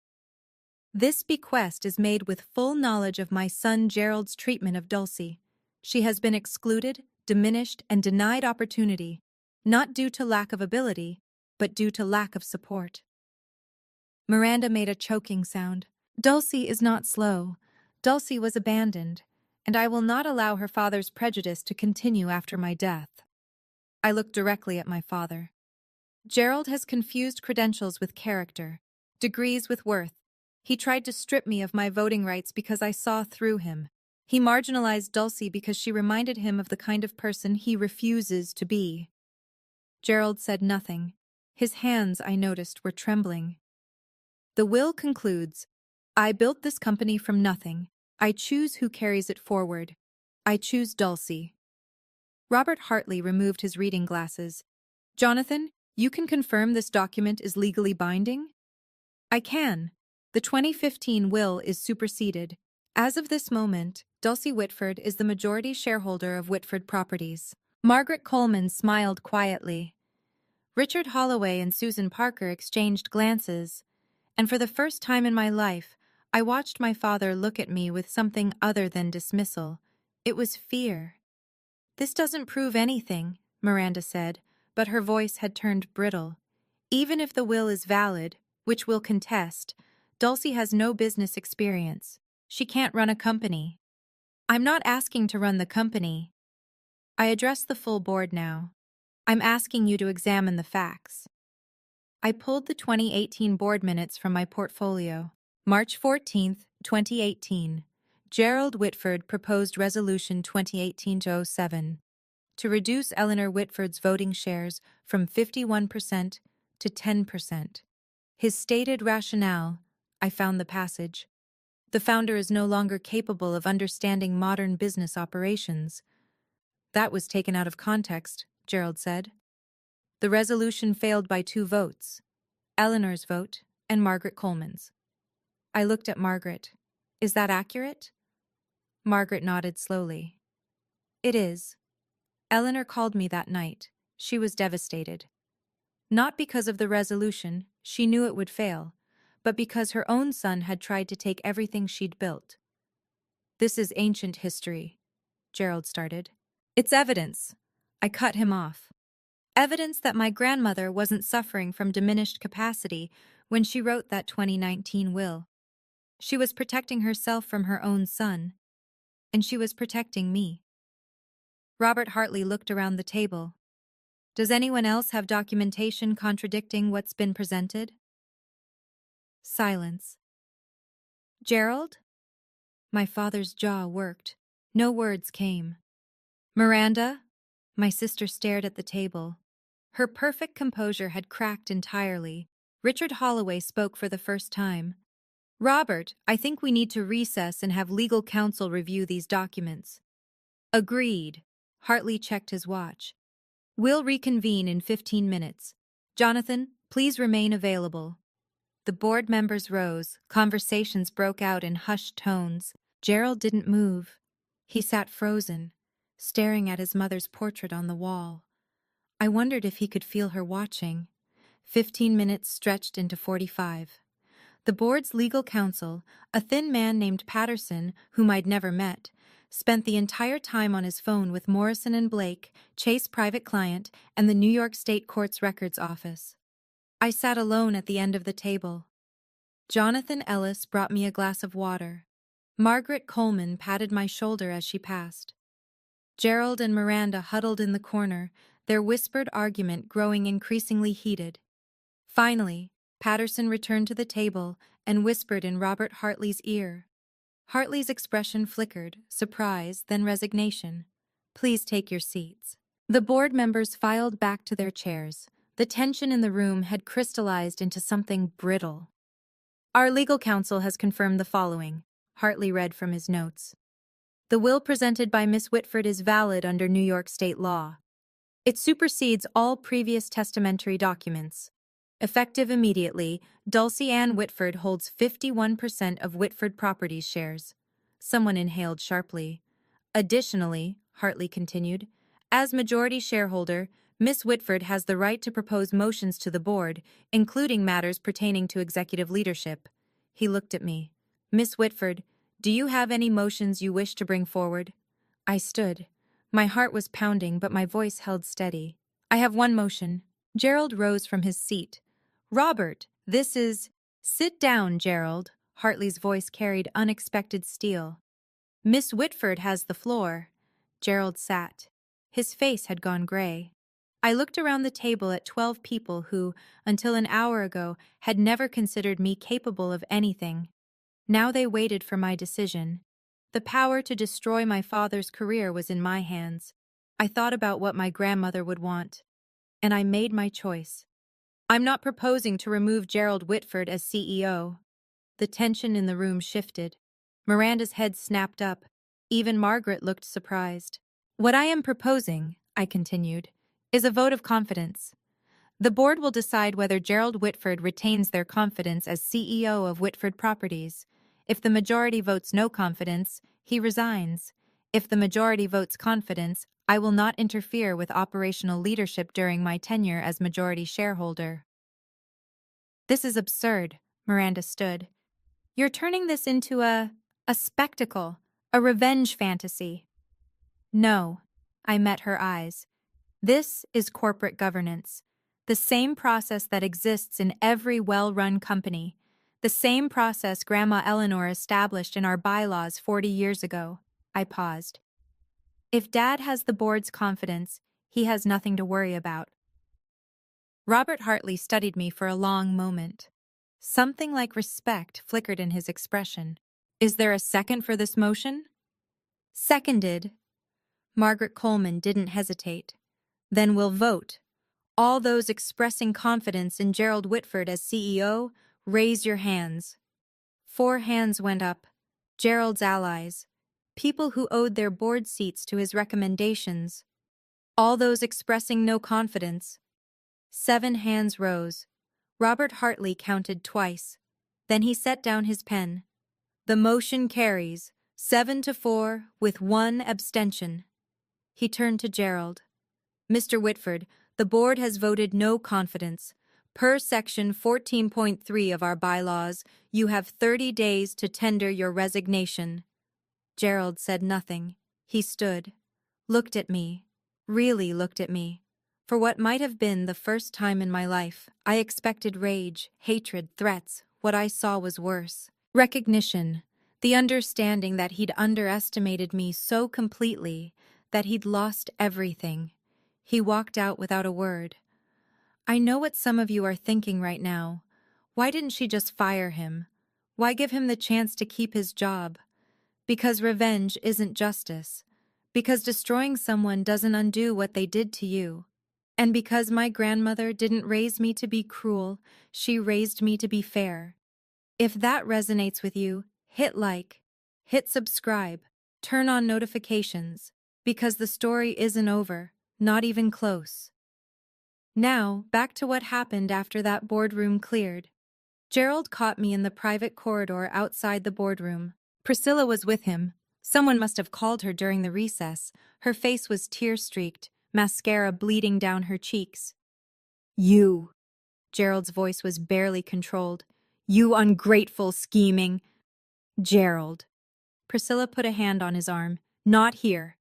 This bequest is made with full knowledge of my son Gerald's treatment of Dulce. She has been excluded, diminished, and denied opportunity, not due to lack of ability, but due to lack of support. Miranda made a choking sound. Dulce is not slow. Dulce was abandoned, and I will not allow her father's prejudice to continue after my death. I looked directly at my father. Gerald has confused credentials with character, degrees with worth. He tried to strip me of my voting rights because I saw through him. He marginalized Dulce because she reminded him of the kind of person he refuses to be. Gerald said nothing. His hands, I noticed, were trembling. The will concludes, I built this company from nothing. I choose who carries it forward. I choose Dulce. Robert Hartley removed his reading glasses. Jonathan, you can confirm this document is legally binding? I can. The 2015 will is superseded. As of this moment, Dulce Whitford is the majority shareholder of Witford Properties. Margaret Coleman smiled quietly. Richard Holloway and Susan Parker exchanged glances, and for the first time in my life, I watched my father look at me with something other than dismissal. It was fear. This doesn't prove anything, Miranda said, but her voice had turned brittle. Even if the will is valid, which we'll contest, Dulce has no business experience. She can't run a company. I'm not asking to run the company. I address the full board now. I'm asking you to examine the facts. I pulled the 2018 board minutes from my portfolio. March 14, 2018. Gerald Whitford proposed Resolution 2018-07 to reduce Eleanor Whitford's voting shares from 51% to 10%. His stated rationale, I found the passage. The founder is no longer capable of understanding modern business operations. That was taken out of context, Gerald said. The resolution failed by 2 votes, Eleanor's vote and Margaret Coleman's. I looked at Margaret. Is that accurate? Margaret nodded slowly. It is. Eleanor called me that night. She was devastated. Not because of the resolution, she knew it would fail, but because her own son had tried to take everything she'd built. This is ancient history, Gerald started. It's evidence. I cut him off. Evidence that my grandmother wasn't suffering from diminished capacity when she wrote that 2019 will. She was protecting herself from her own son, and she was protecting me. Robert Hartley looked around the table. Does anyone else have documentation contradicting what's been presented? Silence. Gerald? My father's jaw worked. No words came. Miranda? My sister stared at the table. Her perfect composure had cracked entirely. Richard Holloway spoke for the first time. Robert, I think we need to recess and have legal counsel review these documents. Agreed. Hartley checked his watch. We'll reconvene in 15 minutes. Jonathan, please remain available. The board members rose. Conversations broke out in hushed tones. Gerald didn't move. He sat frozen, staring at his mother's portrait on the wall. I wondered if he could feel her watching. 15 minutes stretched into 45. The board's legal counsel, a thin man named Patterson, whom I'd never met, spent the entire time on his phone with Morrison and Blake, Chase private client, and the New York State Court's records office. I sat alone at the end of the table. Jonathan Ellis brought me a glass of water. Margaret Coleman patted my shoulder as she passed. Gerald and Miranda huddled in the corner, their whispered argument growing increasingly heated. Finally, Patterson returned to the table and whispered in Robert Hartley's ear. Hartley's expression flickered, surprise, then resignation. Please take your seats. The board members filed back to their chairs. The tension in the room had crystallized into something brittle. Our legal counsel has confirmed the following, Hartley read from his notes. The will presented by Miss Witford is valid under New York state law. It supersedes all previous testamentary documents. Effective immediately, Dulce Witford holds 51% of Witford Properties shares. Someone inhaled sharply. Additionally, Hartley continued, as majority shareholder, Miss Witford has the right to propose motions to the board, including matters pertaining to executive leadership. He looked at me. Miss Witford, do you have any motions you wish to bring forward? I stood. My heart was pounding, but my voice held steady. I have one motion. Gerald rose from his seat. Robert, this is... Sit down, Gerald. Hartley's voice carried unexpected steel. Miss Witford has the floor. Gerald sat. His face had gone gray. I looked around the table at 12 people who, until an hour ago, had never considered me capable of anything. Now they waited for my decision. The power to destroy my father's career was in my hands. I thought about what my grandmother would want, and I made my choice. I'm not proposing to remove Gerald Witford as CEO. The tension in the room shifted. Miranda's head snapped up. Even Margaret looked surprised. What I am proposing, I continued, is a vote of confidence. The board will decide whether Gerald Witford retains their confidence as CEO of Witford Properties. If the majority votes no confidence, he resigns. If the majority votes confidence, I will not interfere with operational leadership during my tenure as majority shareholder. This is absurd, Miranda stood. You're turning this into a spectacle, a revenge fantasy. No, I met her eyes. This is corporate governance. The same process that exists in every well-run company. The same process Grandma Eleanor established in our bylaws 40 years ago. I paused. If Dad has the board's confidence, he has nothing to worry about. Robert Hartley studied me for a long moment. Something like respect flickered in his expression. Is there a second for this motion? Seconded. Margaret Coleman didn't hesitate. Then we'll vote. All those expressing confidence in Gerald Witford as CEO, raise your hands. 4 hands went up. Gerald's allies. People who owed their board seats to his recommendations. All those expressing no confidence. 7 hands rose. Robert Hartley counted twice. Then he set down his pen. The motion carries, 7-4, with 1 abstention. He turned to Gerald. Mr. Whitford, the board has voted no confidence. Per section 14.3 of our bylaws, you have 30 days to tender your resignation. Gerald said nothing. He stood, looked at me, really looked at me. For what might have been the first time in my life, I expected rage, hatred, threats. What I saw was worse. Recognition, the understanding that he'd underestimated me so completely that he'd lost everything. He walked out without a word. I know what some of you are thinking right now. Why didn't she just fire him? Why give him the chance to keep his job? Because revenge isn't justice. Because destroying someone doesn't undo what they did to you. And because my grandmother didn't raise me to be cruel, she raised me to be fair. If that resonates with you, hit like, hit subscribe, turn on notifications, because the story isn't over, not even close. Now, back to what happened after that boardroom cleared. Gerald caught me in the private corridor outside the boardroom. Priscilla was with him. Someone must have called her during the recess. Her face was tear-streaked, mascara bleeding down her cheeks. You. Gerald's voice was barely controlled. You ungrateful, scheming. Gerald. Priscilla put a hand on his arm. Not here.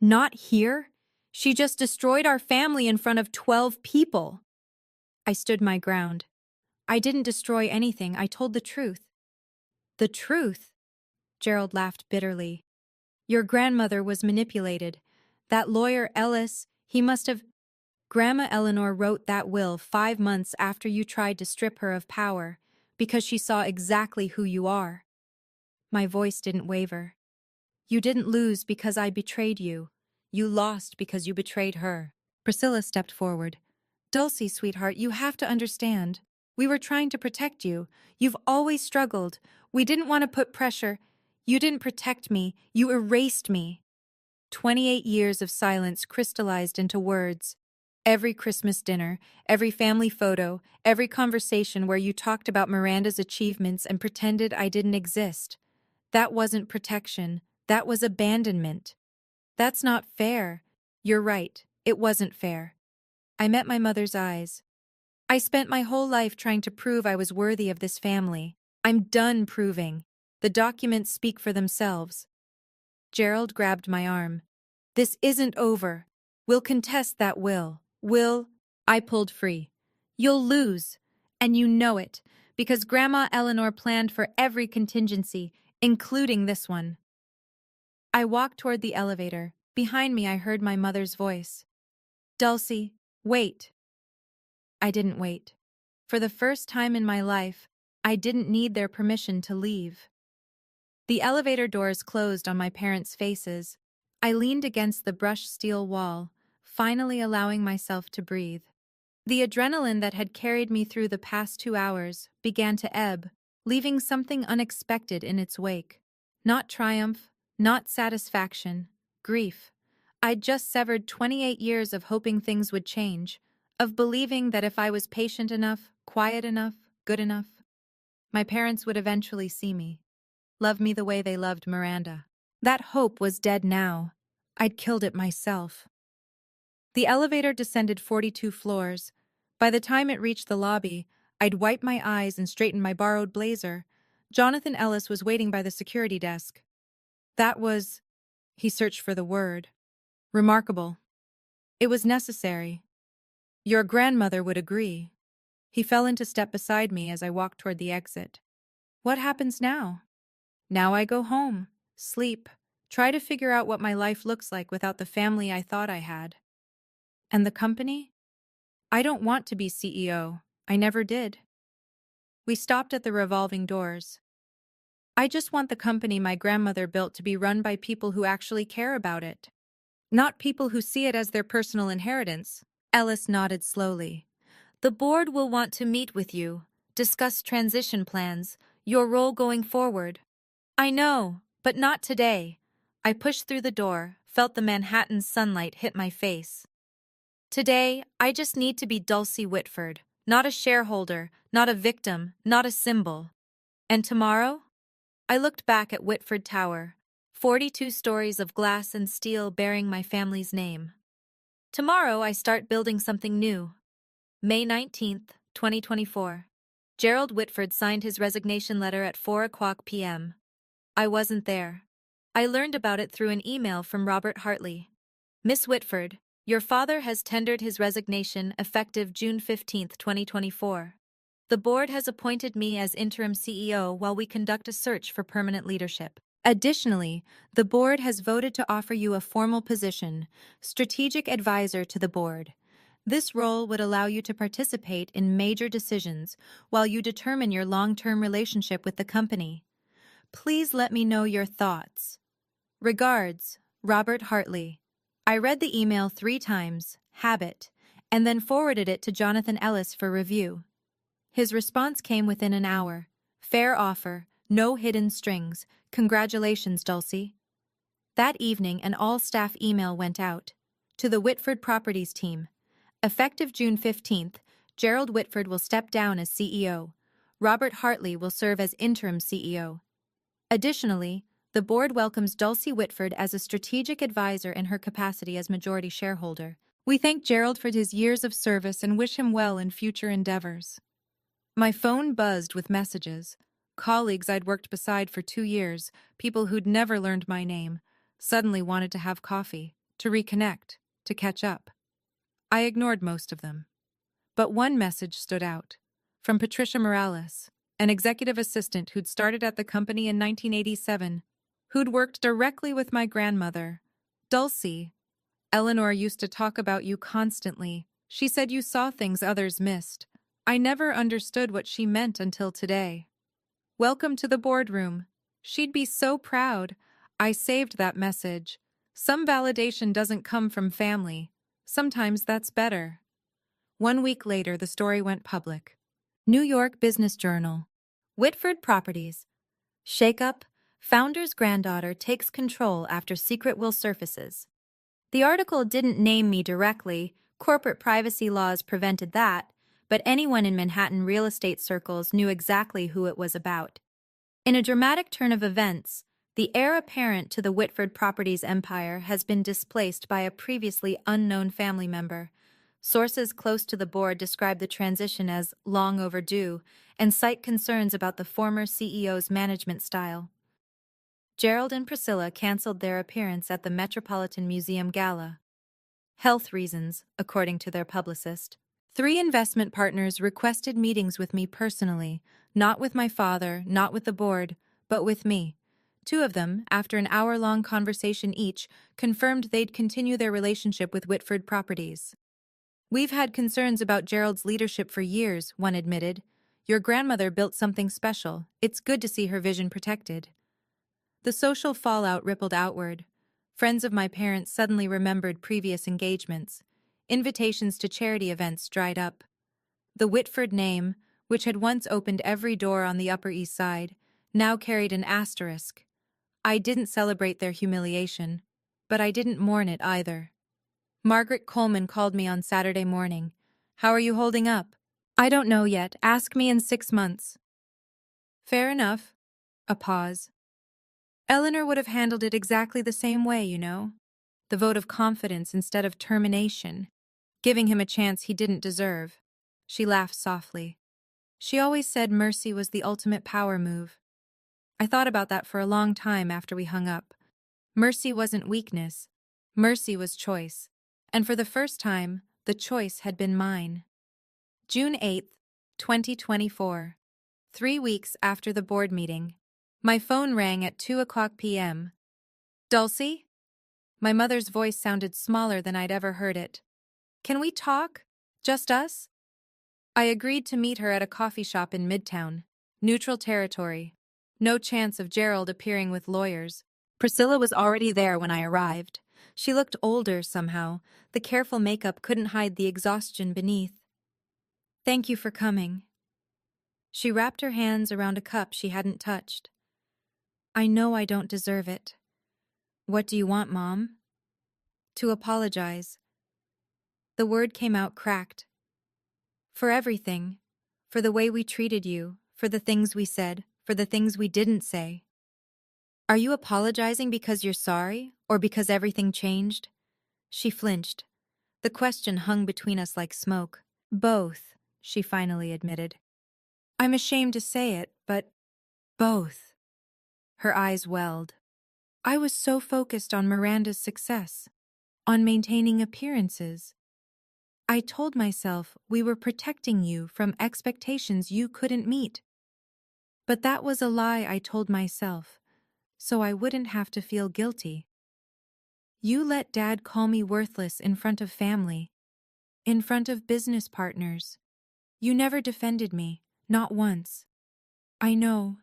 Not here? She just destroyed our family in front of 12 people. I stood my ground. I didn't destroy anything. I told the truth. The truth? Gerald laughed bitterly. Your grandmother was manipulated. That lawyer Ellis, he must have... Grandma Eleanor wrote that will 5 months after you tried to strip her of power, because she saw exactly who you are. My voice didn't waver. You didn't lose because I betrayed you. You lost because you betrayed her. Priscilla stepped forward. Dulce, sweetheart, you have to understand. We were trying to protect you. You've always struggled. We didn't want to put pressure. You didn't protect me. You erased me. 28 years of silence crystallized into words. Every Christmas dinner, every family photo, every conversation where you talked about Miranda's achievements and pretended I didn't exist. That wasn't protection. That was abandonment. That's not fair. You're right. It wasn't fair. I met my mother's eyes. I spent my whole life trying to prove I was worthy of this family. I'm done proving. The documents speak for themselves. Gerald grabbed my arm. This isn't over. We'll contest that will. I pulled free. You'll lose. And you know it, because Grandma Eleanor planned for every contingency, including this one. I walked toward the elevator. Behind me, I heard my mother's voice. Dulce, wait. I didn't wait. For the first time in my life, I didn't need their permission to leave. The elevator doors closed on my parents' faces. I leaned against the brushed steel wall, finally allowing myself to breathe. The adrenaline that had carried me through the past 2 hours began to ebb, leaving something unexpected in its wake. Not triumph, not satisfaction, grief. I'd just severed 28 years of hoping things would change, of believing that if I was patient enough, quiet enough, good enough, my parents would eventually see me, love me the way they loved Miranda. That hope was dead now. I'd killed it myself. The elevator descended 42 floors. By the time it reached the lobby, I'd wiped my eyes and straightened my borrowed blazer. Jonathan Ellis was waiting by the security desk. That was... He searched for the word. Remarkable. It was necessary. Your grandmother would agree. He fell into step beside me as I walked toward the exit. What happens now? Now I go home, sleep, try to figure out what my life looks like without the family I thought I had. And the company? I don't want to be CEO. I never did. We stopped at the revolving doors. I just want the company my grandmother built to be run by people who actually care about it. Not people who see it as their personal inheritance. Ellis nodded slowly. The board will want to meet with you, discuss transition plans, your role going forward. I know, but not today. I pushed through the door, felt the Manhattan sunlight hit my face. Today, I just need to be Dulce Witford, not a shareholder, not a victim, not a symbol. And tomorrow? I looked back at Whitford Tower, 42 stories of glass and steel bearing my family's name. Tomorrow, I start building something new. May 19th, 2024. Gerald Whitford signed his resignation letter at 4:00 p.m. I wasn't there. I learned about it through an email from Robert Hartley. Miss Whitford, your father has tendered his resignation effective June 15th, 2024. The board has appointed me as interim CEO while we conduct a search for permanent leadership. Additionally, the board has voted to offer you a formal position, strategic advisor to the board. This role would allow you to participate in major decisions while you determine your long-term relationship with the company. Please let me know your thoughts. Regards, Robert Hartley. I read the email 3 times, habit, and then forwarded it to Jonathan Ellis for review. His response came within an hour. Fair offer, no hidden strings. Congratulations, Dulce. That evening, an all-staff email went out to the Witford Properties team. Effective June 15th, Gerald Whitford will step down as CEO. Robert Hartley will serve as interim CEO. Additionally, the board welcomes Dulce Witford as a strategic advisor in her capacity as majority shareholder. We thank Gerald for his years of service and wish him well in future endeavors. My phone buzzed with messages. Colleagues I'd worked beside for 2 years, people who'd never learned my name, suddenly wanted to have coffee, to reconnect, to catch up. I ignored most of them. But one message stood out. From Patricia Morales, an executive assistant who'd started at the company in 1987, who'd worked directly with my grandmother. Dulce, Eleanor used to talk about you constantly. She said you saw things others missed. I never understood what she meant until today. Welcome to the boardroom. She'd be so proud. I saved that message. Some validation doesn't come from family. Sometimes that's better. 1 week later, the story went public. New York Business Journal. Witford Properties. Shakeup. Founder's granddaughter takes control after secret will surfaces. The article didn't name me directly. Corporate privacy laws prevented that, but anyone in Manhattan real estate circles knew exactly who it was about. In a dramatic turn of events, the heir apparent to the Witford Properties empire has been displaced by a previously unknown family member. Sources close to the board describe the transition as long overdue and cite concerns about the former CEO's management style. Gerald and Priscilla canceled their appearance at the Metropolitan Museum Gala. Health reasons, according to their publicist. 3 investment partners requested meetings with me personally, not with my father, not with the board, but with me. 2 of them, after an hour-long conversation each, confirmed they'd continue their relationship with Witford Properties. We've had concerns about Gerald's leadership for years, one admitted. Your grandmother built something special. It's good to see her vision protected. The social fallout rippled outward. Friends of my parents suddenly remembered previous engagements. Invitations to charity events dried up. The Whitford name, which had once opened every door on the Upper East Side, now carried an asterisk. I didn't celebrate their humiliation, but I didn't mourn it either. Margaret Coleman called me on Saturday morning. How are you holding up? I don't know yet. Ask me in 6 months. Fair enough. A pause. Eleanor would have handled it exactly the same way, you know. The vote of confidence instead of termination, giving him a chance he didn't deserve. She laughed softly. She always said mercy was the ultimate power move. I thought about that for a long time after we hung up. Mercy wasn't weakness. Mercy was choice. And for the first time, the choice had been mine. June 8th, 2024. 3 weeks after the board meeting. My phone rang at 2:00 p.m. Dulce? My mother's voice sounded smaller than I'd ever heard it. Can we talk? Just us? I agreed to meet her at a coffee shop in Midtown. Neutral territory. No chance of Gerald appearing with lawyers. Priscilla was already there when I arrived. She looked older somehow. The careful makeup couldn't hide the exhaustion beneath. Thank you for coming. She wrapped her hands around a cup she hadn't touched. I know I don't deserve it. What do you want, Mom? To apologize. The word came out cracked. For everything. For the way we treated you, for the things we said, for the things we didn't say. Are you apologizing because you're sorry, or because everything changed? She flinched. The question hung between us like smoke. Both, she finally admitted. I'm ashamed to say it, but both. Her eyes welled. I was so focused on Miranda's success, on maintaining appearances. I told myself we were protecting you from expectations you couldn't meet. But that was a lie I told myself, so I wouldn't have to feel guilty. You let Dad call me worthless in front of family, in front of business partners. You never defended me, not once. I know.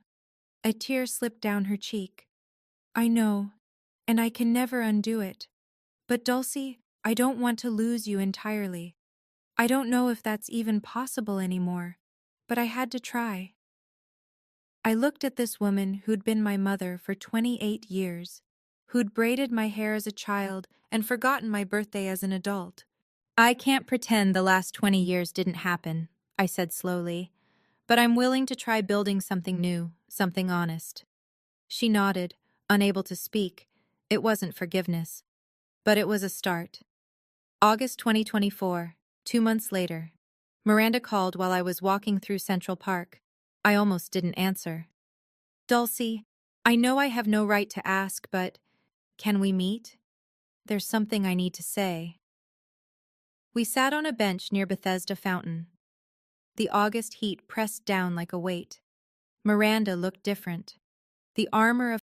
A tear slipped down her cheek. I know, and I can never undo it. But Dulce, I don't want to lose you entirely. I don't know if that's even possible anymore, but I had to try. I looked at this woman who'd been my mother for 28 years, who'd braided my hair as a child and forgotten my birthday as an adult. I can't pretend the last 20 years didn't happen, I said slowly, but I'm willing to try building something new, something honest. She nodded, unable to speak. It wasn't forgiveness, but it was a start. August 2024, 2 months later. Miranda called while I was walking through Central Park. I almost didn't answer. Dulce, I know I have no right to ask, but can we meet? There's something I need to say. We sat on a bench near Bethesda Fountain. The August heat pressed down like a weight. Miranda looked different. The armor of